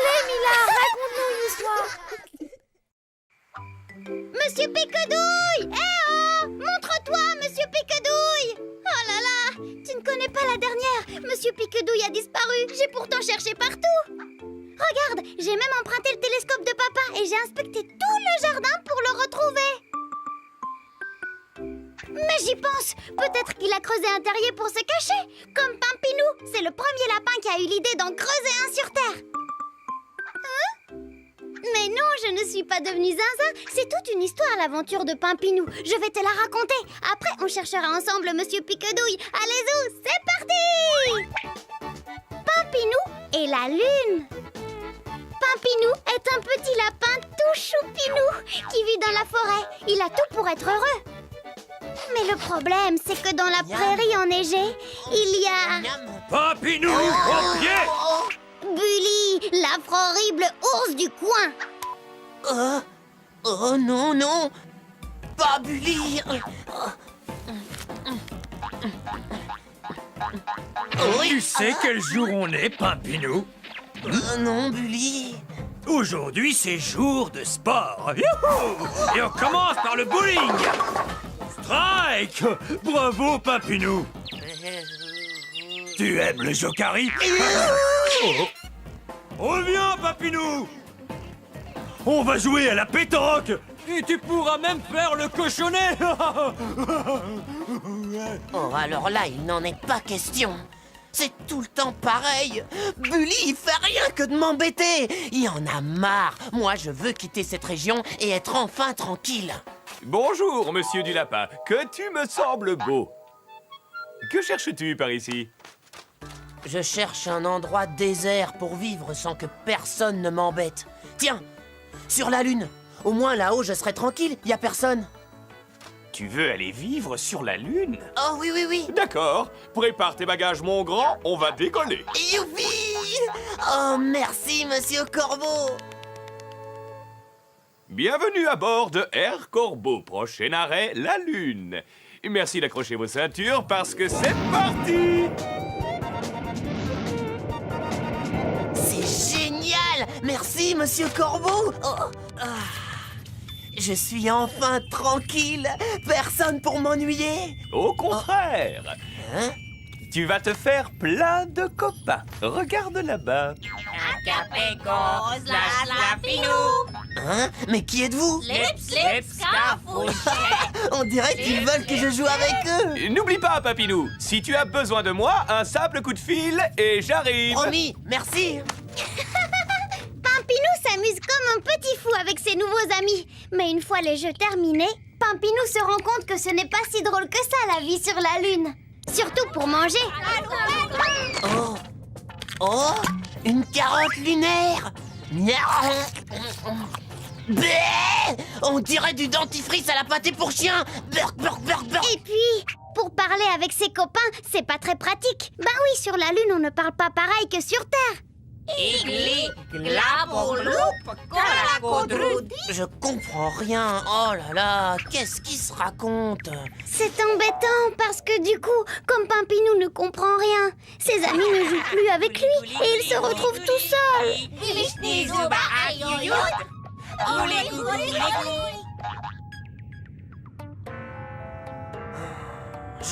Allez, Mila, raconte-nous une histoire. Monsieur Piquedouille! Eh oh! Montre-toi, Monsieur Piquedouille! Oh là là! Tu ne connais pas la dernière! Monsieur Piquedouille a disparu! J'ai pourtant cherché partout! Regarde, j'ai même emprunté le télescope de papa et j'ai inspecté tout le jardin pour le retrouver! Mais j'y pense! Peut-être qu'il a creusé un terrier pour se cacher! Comme Pampinou! C'est le premier lapin qui a eu l'idée d'en creuser un sur Terre! Hein? Mais non, je ne suis pas devenue zinzin. C'est toute une histoire, l'aventure de Pampinou. Je vais te la raconter. Après, on cherchera ensemble Monsieur Piquedouille. Allez-y, c'est parti! Pampinou et la lune. Pampinou est un petit lapin tout choupinou qui vit dans la forêt. Il a tout pour être heureux. Mais le problème, c'est que dans la prairie enneigée, il y a... Pampinou, au pied! Bully, l'affreux horrible ours du coin. Oh non, non! Pas Bully! Tu sais quel jour on est, Pampinou? Non, Bully! Aujourd'hui, c'est jour de sport. Youhou! Et on commence par le bowling. Strike! Bravo, Pampinou! Tu aimes le jokari? Oh. Reviens, Pampinou! On va jouer à la pétanque! Et tu pourras même faire le cochonnet! Oh, alors là, il n'en est pas question! C'est tout le temps pareil! Bully, il fait rien que de m'embêter! Il en a marre! Moi, je veux quitter cette région et être enfin tranquille! Bonjour, monsieur du lapin. Que tu me sembles beau. Que cherches-tu par ici? Je cherche un endroit désert pour vivre sans que personne ne m'embête. Tiens, sur la Lune. Au moins là-haut, je serai tranquille, y a personne. Tu veux aller vivre sur la Lune? Oh oui, oui, oui. D'accord. Prépare tes bagages, mon grand. On va décoller. Youpi! Oh, merci, monsieur Corbeau. Bienvenue à bord de Air Corbeau. Prochain arrêt, la Lune. Et merci d'accrocher vos ceintures parce que c'est parti! C'est génial! Merci, monsieur Corbeau! Oh, ah. Je suis enfin tranquille! Personne pour m'ennuyer! Au contraire, Hein? tu vas te faire plein de copains. Regarde là-bas. Hein? Mais qui êtes-vous? On dirait qu'ils veulent que je joue avec eux! N'oublie pas, Papinou, si tu as besoin de moi, un simple coup de fil et j'arrive. Promis, merci! Pampinou s'amuse comme un petit fou avec ses nouveaux amis. Mais une fois les jeux terminés, Pampinou se rend compte que ce n'est pas si drôle que ça, la vie sur la Lune. Surtout pour manger. Oh! Oh! Une carotte lunaire! Bé! On dirait du dentifrice à la pâté pour chien! Burk, burk, burk, burk! Et puis, pour parler avec ses copains, c'est pas très pratique. Ben oui, sur la Lune, on ne parle pas pareil que sur Terre. Je comprends rien. Oh là là, qu'est-ce qui se raconte? C'est embêtant parce que du coup, comme Pampinou ne comprend rien, ses amis ne jouent plus avec lui et il se retrouve tout seul.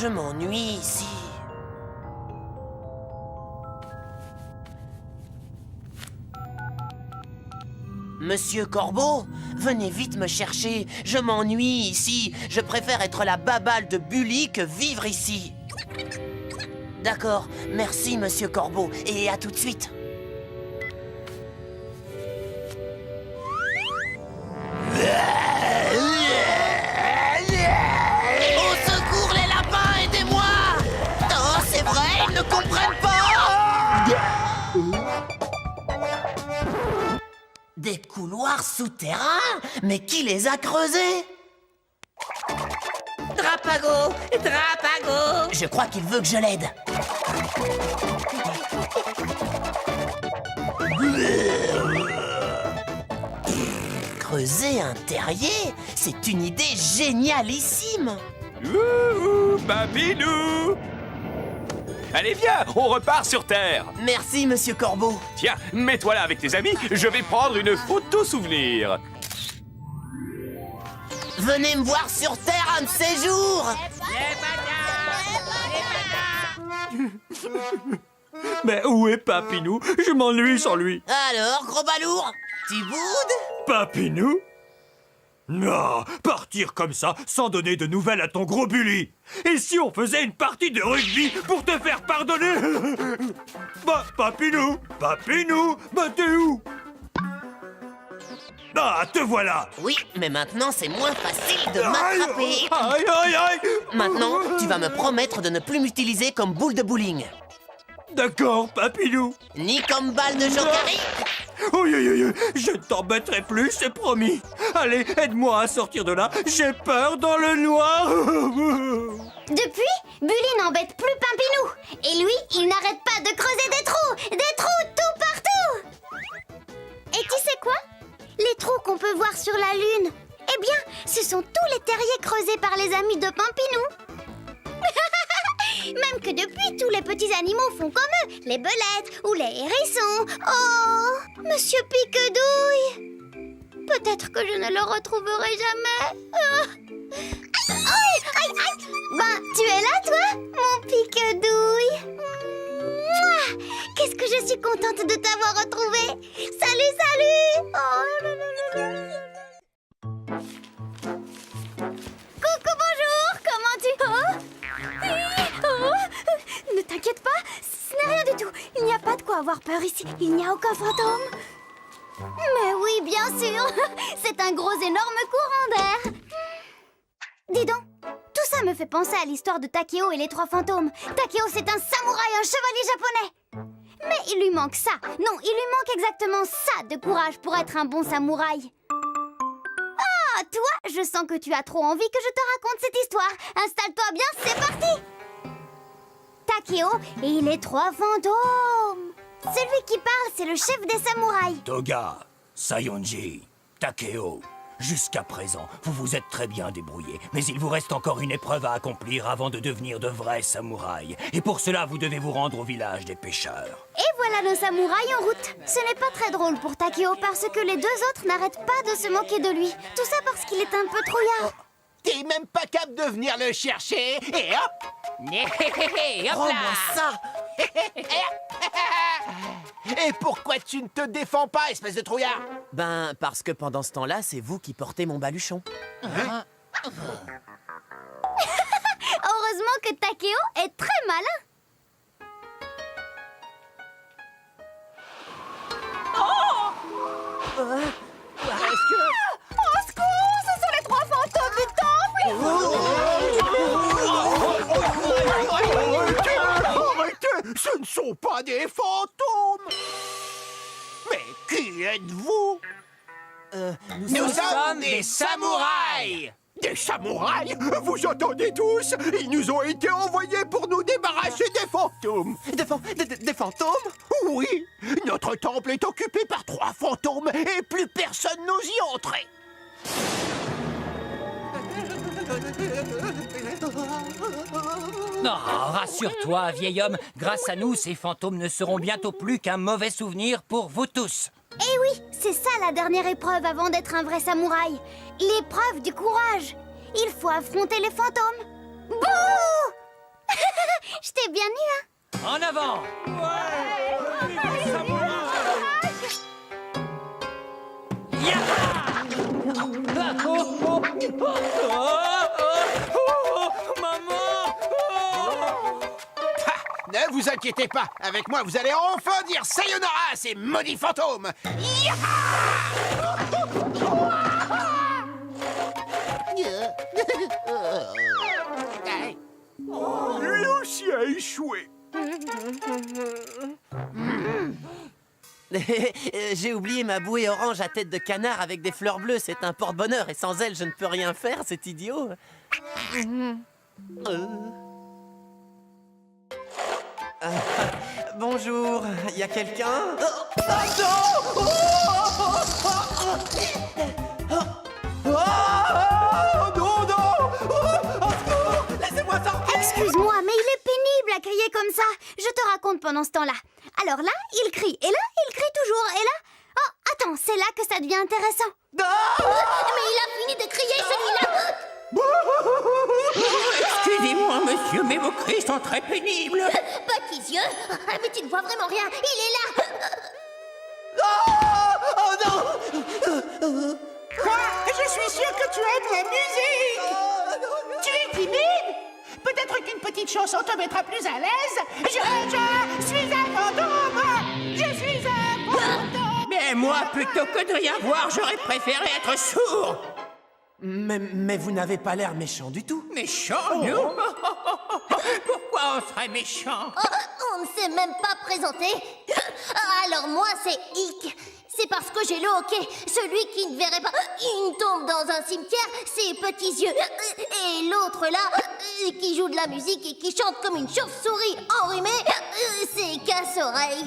Je m'ennuie ici. Monsieur Corbeau, venez vite me chercher. Je m'ennuie ici. Je préfère être la babale de Bully que vivre ici. D'accord, merci Monsieur Corbeau, et à tout de suite. Au secours les lapins, aidez-moi! Oh, c'est vrai, ils ne comprennent pas! Des couloirs souterrains? Mais qui les a creusés? Drapago! Drapago! Je crois qu'il veut que je l'aide. Creuser un terrier? C'est une idée génialissime! Ouh, Papinou! Allez, viens, on repart sur Terre. Merci, Monsieur Corbeau. Tiens, mets-toi là avec tes amis, je vais prendre une photo souvenir. Venez me voir sur Terre un de ces jours. Mais où est Papinou? Je m'ennuie sans lui. Alors, gros balourd, tu boudes? Papinou? Non, partir comme ça, sans donner de nouvelles à ton gros Bully. Et si on faisait une partie de rugby pour te faire pardonner? Bah, Papinou, bah t'es où? Ah, te voilà. Oui, mais maintenant c'est moins facile de Aïe, m'attraper. aïe, aïe, aïe. Maintenant, tu vas me promettre de ne plus m'utiliser comme boule de bowling. D'accord, Papinou. Ni comme balle de jokeri. Oui, je ne t'embêterai plus, c'est promis. Allez, aide-moi à sortir de là. J'ai peur dans le noir. Depuis, Bully n'embête plus Pampinou. Et lui, il n'arrête pas de creuser des trous tout partout. Et tu sais quoi? Les trous qu'on peut voir sur la Lune, eh bien, ce sont tous les terriers creusés par les amis de Pampinou. Même que depuis, tous les petits animaux font comme eux, les belettes ou les hérissons. Oh, Monsieur Piquedouille. Peut-être que je ne le retrouverai jamais. Aïe. Ben, tu es là, toi, mon Piquedouille. Mouah. Qu'est-ce que je suis contente de t'avoir retrouvé. Salut. Oh, là, là, là, là. Coucou, bonjour. Comment tu... Ne t'inquiète pas, ce n'est rien du tout. Il n'y a pas de quoi avoir peur ici. Il n'y a aucun fantôme. Mais oui, bien sûr. C'est un gros énorme courant d'air. Dis donc, tout ça me fait penser à l'histoire de Takeo et les 3 fantômes. Takeo, c'est un samouraï, un chevalier japonais. Mais il lui manque ça. Non, il lui manque exactement ça de courage pour être un bon samouraï. Ah, toi, je sens que tu as trop envie que je te raconte cette histoire. Installe-toi bien, c'est parti. Takeo et les 3 fantômes. Celui qui parle, c'est le chef des samouraïs. Toga, Sayonji, Takeo, jusqu'à présent, vous vous êtes très bien débrouillés, mais il vous reste encore une épreuve à accomplir avant de devenir de vrais samouraïs. Et pour cela, vous devez vous rendre au village des pêcheurs. Et voilà nos samouraïs en route. Ce n'est pas très drôle pour Takeo parce que les 2 autres n'arrêtent pas de se moquer de lui. Tout ça parce qu'il est un peu trouillard. T'es même pas capable de venir le chercher et hop. Hop Rends-moi là. ça. Et pourquoi tu ne te défends pas, espèce de trouillard? Ben, parce que pendant ce temps-là, c'est vous qui portez mon baluchon. Heureusement que Takeo est très malin. Au secours, ce sont les 3 fantômes du temple. Arrêtez, ce ne sont pas des fantômes. Mais qui êtes-vous? Nous sommes des samouraïs. Des samouraïs? Vous entendez tous? Ils nous ont été envoyés pour nous débarrasser des fantômes. Des fantômes? Oui, notre temple est occupé par 3 fantômes et plus personne n'ose y entrer. Non, rassure-toi, vieil homme. Grâce à nous, ces fantômes ne seront bientôt plus qu'un mauvais souvenir pour vous tous. Eh oui, c'est ça la dernière épreuve avant d'être un vrai samouraï. L'épreuve du courage. Il faut affronter les fantômes. Bouh. Je t'ai bien eu, hein? En avant! Ne vous inquiétez pas, avec moi vous allez enfin dire sayonara à ces maudits fantômes. Lucie a échoué. J'ai oublié ma bouée orange à tête de canard avec des fleurs bleues. C'est un porte-bonheur et sans elle, je ne peux rien faire, c'est idiot. Bonjour, y a quelqu'un? Excuse-moi, mais il est pénible à crier comme ça. pendant ce temps-là. Alors là, il crie. Et là, il crie toujours. Et là... Oh, attends, c'est là que ça devient intéressant. Mais il a fini de crier, celui-là. Excusez-moi, monsieur, mais vos cris sont très pénibles. Petits yeux. Mais tu ne vois vraiment rien. Il est là. Oh non! Quoi? Je suis sûr que tu aimes la musique. Tu es timide? Peut-être qu'une petite chanson te mettra plus à l'aise. Je suis un fantôme. Je suis un fantôme. Mais moi, plutôt que de rien voir, j'aurais préféré être sourd. Mais vous n'avez pas l'air méchant du tout. Méchant, nous? Pourquoi on serait méchant? On ne s'est même pas présenté. Alors moi, c'est Hic. C'est parce que j'ai le hoquet. Celui qui ne verrait pas une tombe dans un cimetière, ses petits yeux. Et l'autre là, qui joue de la musique et qui chante comme une chauve-souris enrhumée, c'est Casse-Oreille.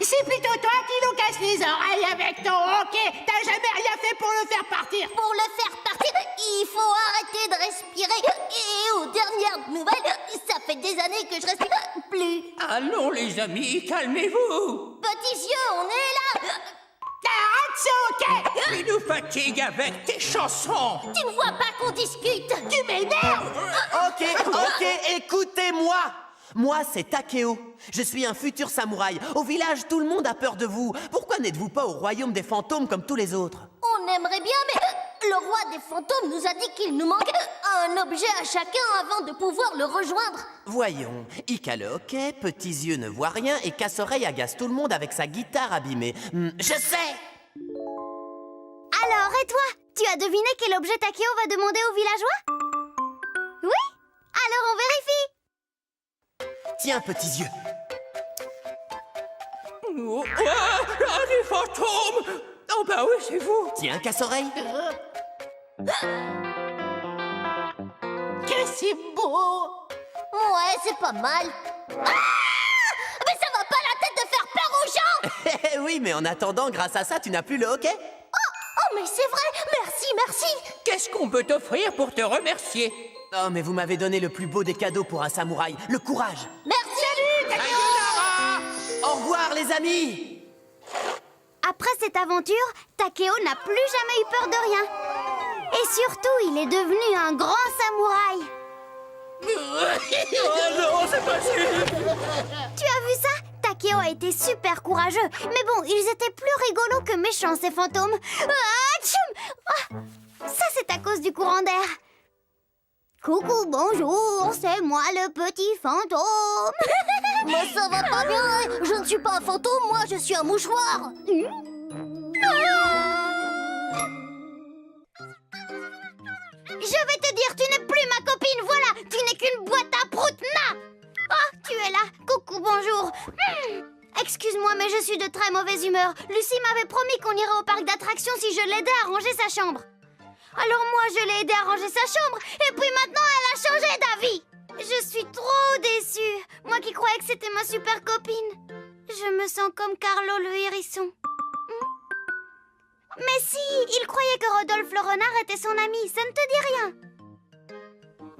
C'est plutôt toi qui nous casse les oreilles avec ton hoquet. T'as jamais rien fait pour le faire partir. Pour le faire partir, il faut arrêter de respirer. Et aux dernières nouvelles, ça fait des années que je respire plus. Allons, les amis, calmez-vous. Petits yeux, on est là. Arrête ce hoquet. Tu nous fatigues avec tes chansons. Tu ne vois pas qu'on discute. Tu m'énerves. Ok, écoutez-moi. Moi, c'est Takeo. Je suis un futur samouraï. Au village, tout le monde a peur de vous. Pourquoi n'êtes-vous pas au royaume des fantômes comme tous les autres? On aimerait bien, mais le roi des fantômes nous a dit qu'il nous manque un objet à chacun avant de pouvoir le rejoindre. Voyons, Hic a le hoquet, Petits Yeux ne voit rien et Casse-Oreille agace tout le monde avec sa guitare abîmée. Je sais! Alors, et toi? Tu as deviné quel objet Takeo va demander aux villageois? Oui? Alors on vérifie. Tiens, Petits Yeux. Oh, des fantômes! Oh bah oui, c'est vous. Tiens, Casse-Oreille. Que c'est beau. Ouais, c'est pas mal. Mais ça va pas la tête de faire peur aux gens. Oui, mais en attendant, grâce à ça, tu n'as plus le hoquet? Oh, mais c'est vrai. Merci. Qu'est-ce qu'on peut t'offrir pour te remercier? Oh, mais vous m'avez donné le plus beau des cadeaux pour un samouraï, le courage. Merci. Au revoir, les amis. Après cette aventure, Takeo n'a plus jamais eu peur de rien. Et surtout, il est devenu un grand samouraï. Oh non, c'est pas sûr. Tu as vu ça? Takeo a été super courageux. Mais bon, ils étaient plus rigolos que méchants, ces fantômes. Ça, c'est à cause du courant d'air. Coucou, bonjour, c'est moi le petit fantôme. Moi, ça va pas bien. Je ne suis pas un fantôme, moi, je suis un mouchoir. Je vais te dire, tu n'es plus ma copine, voilà. Tu n'es qu'une boîte à prout, na. Oh, tu es là. Coucou, bonjour. Excuse-moi, mais je suis de très mauvaise humeur. Lucie m'avait promis qu'on irait au parc d'attractions si je l'aidais à ranger sa chambre. Alors moi, je l'ai aidée à ranger sa chambre, et puis maintenant, elle a changé d'avis. Je suis trop déçue. Moi qui croyais que c'était ma super copine. Je me sens comme Carlo le hérisson. Mais si, il croyait que Rodolphe le renard était son ami, ça ne te dit rien.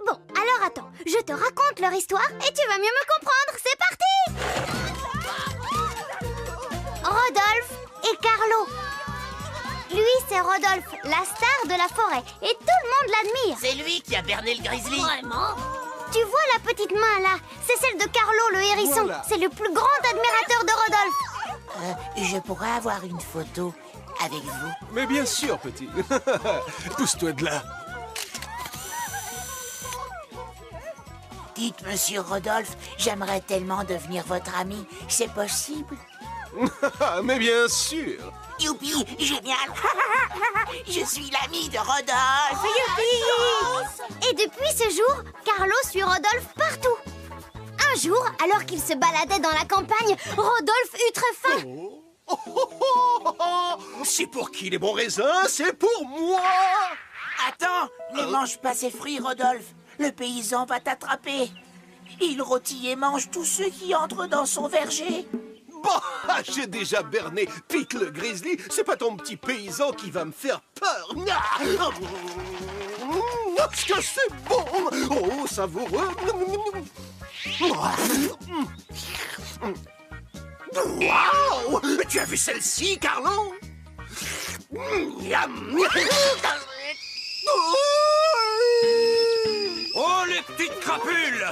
Bon, alors attends, je te raconte leur histoire et tu vas mieux me comprendre, c'est parti! Rodolphe et Carlo. Lui, c'est Rodolphe, la star de la forêt, et tout le monde l'admire. C'est lui qui a berné le grizzly. Vraiment? Tu vois la petite main là? C'est celle de Carlo le hérisson. Voilà. C'est le plus grand admirateur de Rodolphe. Je pourrais avoir une photo avec vous? Mais bien sûr, petit. Pousse-toi de là. Dites, monsieur Rodolphe, j'aimerais tellement devenir votre ami. C'est possible? Mais bien sûr. Youpi, génial! Je suis l'ami de Rodolphe! Et depuis ce jour, Carlo suit Rodolphe partout. Un jour, alors qu'il se baladait dans la campagne, Rodolphe eut très faim. C'est pour qui les bons raisins? C'est pour moi. Attends, ne mange pas ces fruits, Rodolphe. Le paysan va t'attraper. Il rôtit et mange tous ceux qui entrent dans son verger. Bah, j'ai déjà berné Pete le grizzly. C'est pas ton petit paysan qui va me faire peur. Est-ce que c'est bon? Oh, savoureux. Waouh! Tu as vu celle-ci, Carlo? Miam. Oh, les petites crapules!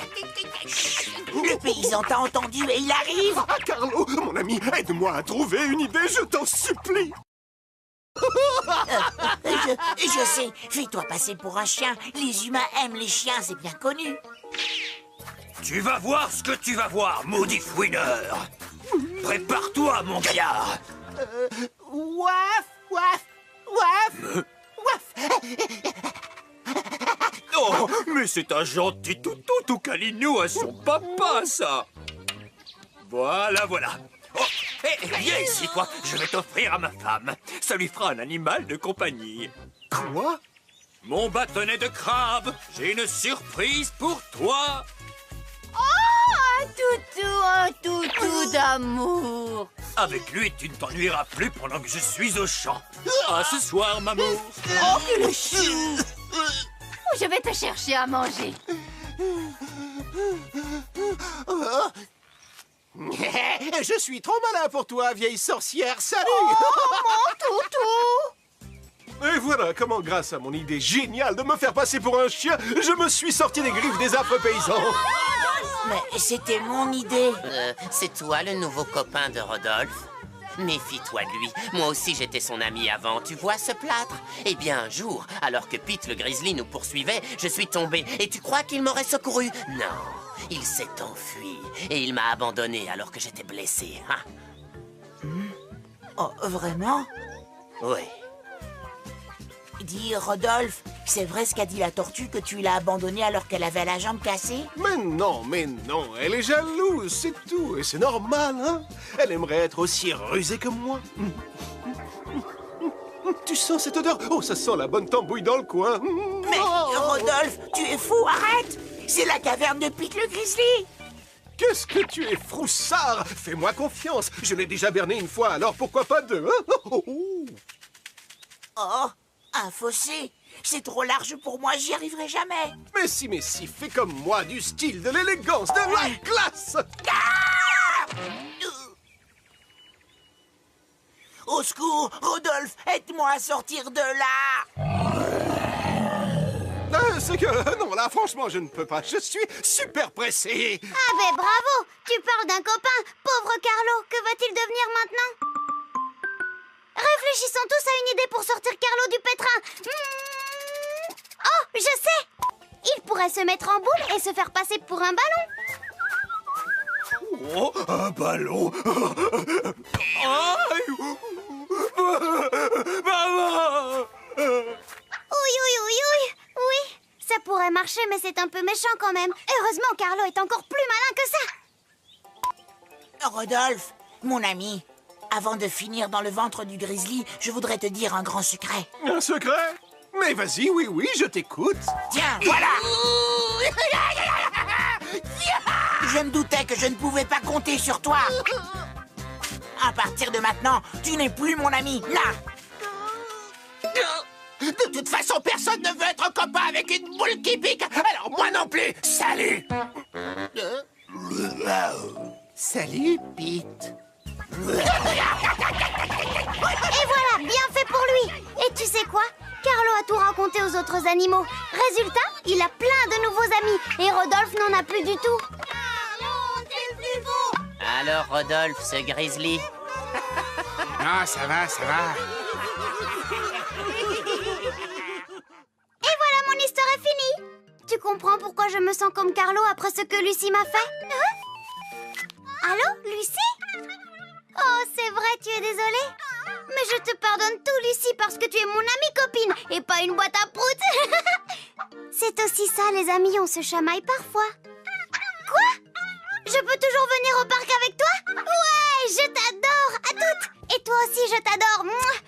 Le paysan t'a entendu et il arrive. Ah, Carlo, mon ami, aide-moi à trouver une idée, je t'en supplie. Je sais, fais-toi passer pour un chien. Les humains aiment les chiens, c'est bien connu. Tu vas voir ce que tu vas voir, maudit fouineur! Prépare-toi, mon gaillard! Waf, waf, waf, waf. Oh, mais c'est un gentil toutou tout câlinou à son papa, ça! Voilà, voilà. Oh, hé, viens ici, toi. Je vais t'offrir à ma femme. Ça lui fera un animal de compagnie. Quoi? Mon bâtonnet de crabe, j'ai une surprise pour toi. Un toutou d'amour. Avec lui, tu ne t'ennuieras plus pendant que je suis au champ. À ce soir, mamour. Oh, que le chou! Je vais te chercher à manger. Je suis trop malin pour toi, vieille sorcière. Salut! Et voilà comment, grâce à mon idée géniale de me faire passer pour un chien, je me suis sorti des griffes des affreux paysans. Mais c'était mon idée. C'est toi le nouveau copain de Rodolphe? Méfie-toi de lui. Moi aussi, j'étais son ami avant. Tu vois ce plâtre? Eh bien, un jour, alors que Pete le grizzly nous poursuivait, je suis tombé. Et tu crois qu'il m'aurait secouru? Non. Il s'est enfui. Et il m'a abandonné alors que j'étais blessé. Hein? Oh, vraiment? Oui. Dis, Rodolphe, c'est vrai ce qu'a dit la tortue que tu l'as abandonnée alors qu'elle avait la jambe cassée? Mais non, elle est jalouse, c'est tout. Et c'est normal, hein? Elle aimerait être aussi rusée que moi. Tu sens cette odeur? Oh, ça sent la bonne tambouille dans le coin. Mais, Rodolphe, tu es fou, arrête! C'est la caverne de Pete le grizzly! Qu'est-ce que tu es froussard? Fais-moi confiance. Je l'ai déjà berné une fois, alors pourquoi pas deux, hein? Oh, un fossé! C'est trop large pour moi, j'y arriverai jamais! Mais si, fais comme moi, du style, de l'élégance, de la classe! Au secours, Rodolphe, aide-moi à sortir de là! C'est que... Non, là, franchement, je ne peux pas. Je suis super pressé. Ah ben bravo. Tu parles d'un copain. Pauvre Carlo, que va-t-il devenir maintenant? Réfléchissons tous à une idée pour sortir Carlo du pétrin. Oh, je sais. Il pourrait se mettre en boule et se faire passer pour un ballon. Oh, un ballon. Maman! Oui. Oui, ça pourrait marcher, mais c'est un peu méchant quand même. Heureusement, Carlo est encore plus malin que ça. Rodolphe, mon ami, avant de finir dans le ventre du grizzly, je voudrais te dire un grand secret. Un secret? Mais vas-y, oui, je t'écoute. Tiens, voilà! Je me doutais que je ne pouvais pas compter sur toi. À partir de maintenant, tu n'es plus mon ami. Là! De toute façon, personne ne veut être copain avec une boule qui pique. Alors moi non plus. Salut. Salut, Pete. Et voilà, bien fait pour lui. Et tu sais quoi? Carlo a tout raconté aux autres animaux. Résultat, il a plein de nouveaux amis. Et Rodolphe n'en a plus du tout. Carlo, t'es le plus beau. Alors, Rodolphe, ce grizzly? Ah, ça va. Et voilà, mon histoire est finie. Tu comprends pourquoi je me sens comme Carlo après ce que Lucie m'a fait? Hein? Allô, Lucie? Oh, c'est vrai, tu es désolée? Mais je te pardonne tout, Lucie, parce que tu es mon amie copine et pas une boîte à proutes. C'est aussi ça, les amis, on se chamaille parfois. Quoi? Je peux toujours venir au parc avec toi? Ouais, je t'adore, à toutes. Et toi aussi, je t'adore. Mouah.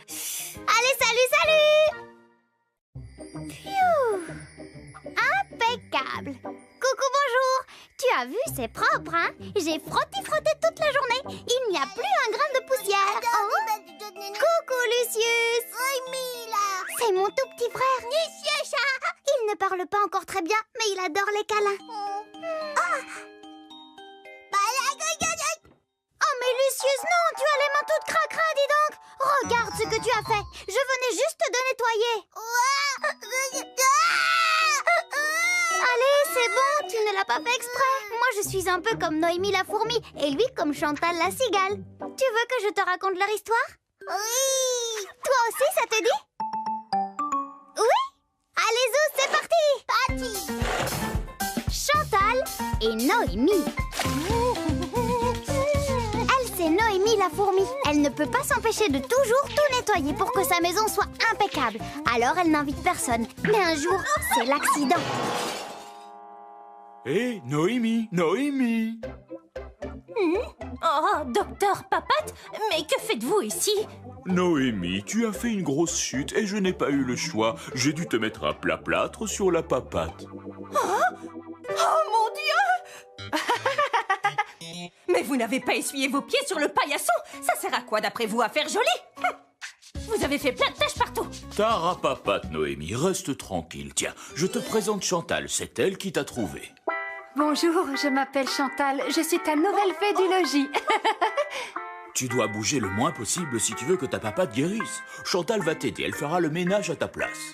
Allez, salut. Pfiou. Impeccable. Coucou, bonjour. Tu as vu, c'est propre, hein? J'ai frotté toute la journée. Il n'y a plus un grain de poussière. Oh. Coucou, Lucius. C'est mon tout petit frère. Lucius. Il ne parle pas encore très bien, mais il adore les câlins. Lucius, non, tu as les mains toutes cracra, dis donc. Regarde ce que tu as fait. Je venais juste de nettoyer. Allez, c'est bon, tu ne l'as pas fait exprès. Moi, je suis un peu comme Noémie la fourmi et lui comme Chantal la cigale. Tu veux que je te raconte leur histoire? Oui. Toi aussi, ça te dit? Oui. Allez, Zou, c'est parti. Chantal et Noémie. Elle, c'est Noémie la fourmi. Elle ne peut pas s'empêcher de toujours tout nettoyer pour que sa maison soit impeccable. Alors, elle n'invite personne. Mais un jour, c'est l'accident. Hé, Noémie, Noémie! Oh, docteur Papate, mais que faites-vous ici? Noémie, tu as fait une grosse chute et je n'ai pas eu le choix. J'ai dû te mettre à plat plâtre sur la papate. Oh mon Dieu! Mais vous n'avez pas essuyé vos pieds sur le paillasson. Ça sert à quoi d'après vous à faire joli? Vous avez fait plein de taches partout. Tarapapate, Noémie, reste tranquille. Tiens, je te présente Chantal, c'est elle qui t'a trouvé. Bonjour, je m'appelle Chantal, je suis ta nouvelle fée du logis. Tu dois bouger le moins possible si tu veux que ta papate guérisse. Chantal va t'aider, elle fera le ménage à ta place.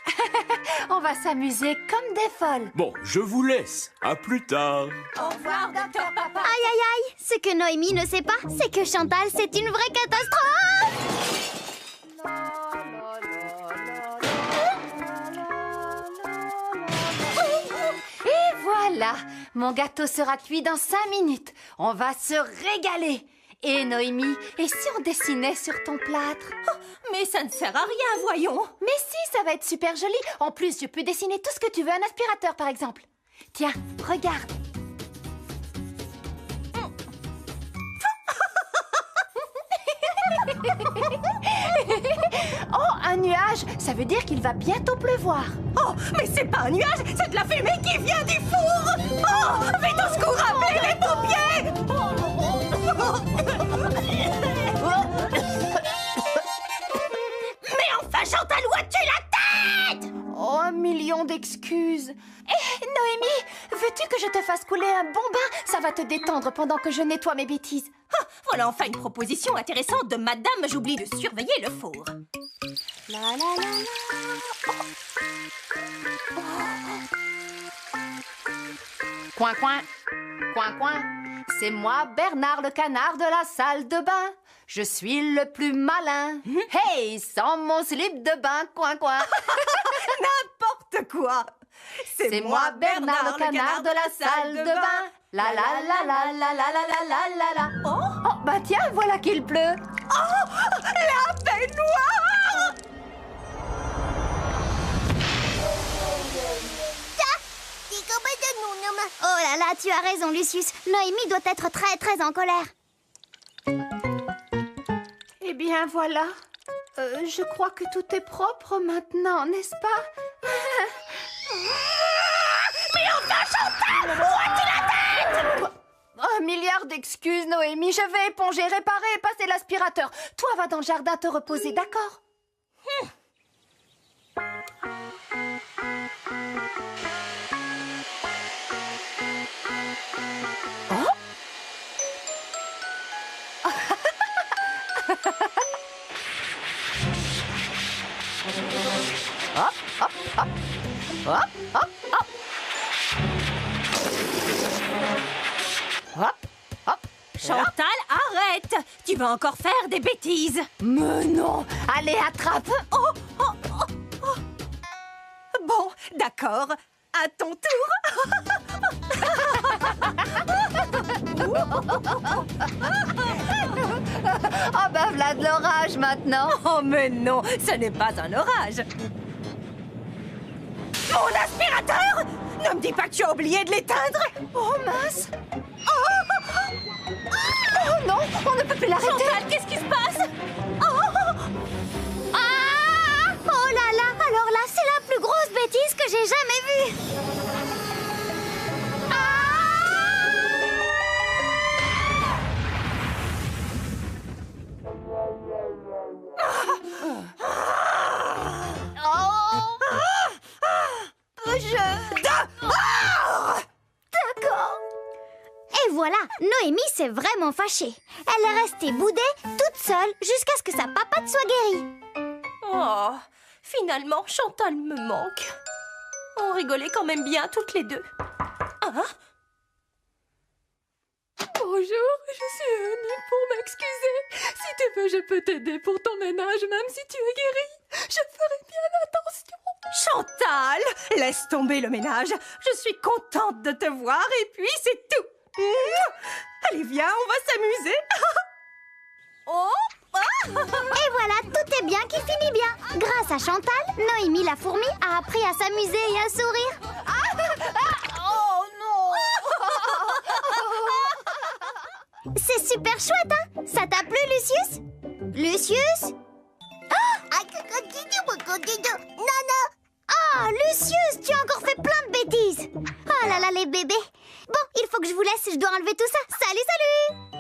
On va s'amuser comme des folles. Bon, je vous laisse. À plus tard. Au revoir, docteur Papate. Aïe, aïe, aïe. Ce que Noémie ne sait pas, c'est que Chantal, c'est une vraie catastrophe. Et voilà, mon gâteau sera cuit dans 5 minutes. On va se régaler. Et Noémie, et si on dessinait sur ton plâtre? Oh, mais ça ne sert à rien, voyons. Mais si, ça va être super joli. En plus, je peux dessiner tout ce que tu veux, un aspirateur par exemple. Tiens, regarde. Oh, un nuage, ça veut dire qu'il va bientôt pleuvoir. Oh, mais c'est pas un nuage, c'est de la fumée qui vient du four. Oh, vite au secours, appelez les pompiers. Mais enfin, Chantal, où as-tu la tête? Oh, 1 million d'excuses. Eh, Noémie, veux-tu que je te fasse couler un bon bain? Ça va te détendre pendant que je nettoie mes bêtises. Ah, voilà enfin une proposition intéressante de madame, j'oublie de surveiller le four. La la la la. Coin, coin, coin, coin. C'est moi, Bernard le canard de la salle de bain. Je suis le plus malin. Hey, sans mon slip de bain, coin, coin. N'importe quoi. C'est moi, Bernard le canard de la salle de bain. La la la la la la la la la la la. Oh, bah tiens, voilà qu'il pleut. Oh, la baignoire! Oh là là, tu as raison, Lucius. Noémie doit être très très en colère. Eh bien, voilà. Je crois que tout est propre maintenant, n'est-ce pas? Mais enfin, Chantal, où as-tu la tête? 1 milliard d'excuses, Noémie. Je vais éponger, réparer et passer l'aspirateur. Toi, va dans le jardin te reposer, d'accord? Hop, hop, hop. Hop, hop, hop. Hop, hop. Chantal, arrête! Tu vas encore faire des bêtises. Mais non. Allez, attrape. Oh, oh, oh, oh. Bon, d'accord. À ton tour. Oh bah voilà de l'orage maintenant. Oh mais non, ce n'est pas un orage. Mon aspirateur! Ne me dis pas que tu as oublié de l'éteindre. Oh mince. Oh non, on ne peut plus l'arrêter. Chantal, qu'est-ce qui se passe? Ah! Oh là là, alors là, c'est la plus grosse bêtise que j'ai jamais vue. D'accord. Et voilà, Noémie s'est vraiment fâchée. Elle est restée boudée, toute seule, jusqu'à ce que sa papate soit guérie. Oh, finalement, Chantal me manque. On rigolait quand même bien toutes les deux. Hein? Bonjour, je suis venue pour m'excuser. Si tu veux, je peux t'aider pour ton ménage, même si tu es guérie. Je ferai bien attention. Chantal, laisse tomber le ménage. Je suis contente de te voir et puis c'est tout. Allez, viens, on va s'amuser. Oh! Et voilà, tout est bien qui finit bien. Grâce à Chantal, Noémie la fourmi a appris à s'amuser et à sourire. Oh non! C'est super chouette, hein? Ça t'a plu, Lucius? Lucius? Oh, Lucius, tu as encore fait plein de bêtises. Oh là là, les bébés. Bon, il faut que je vous laisse, je dois enlever tout ça. Salut, salut!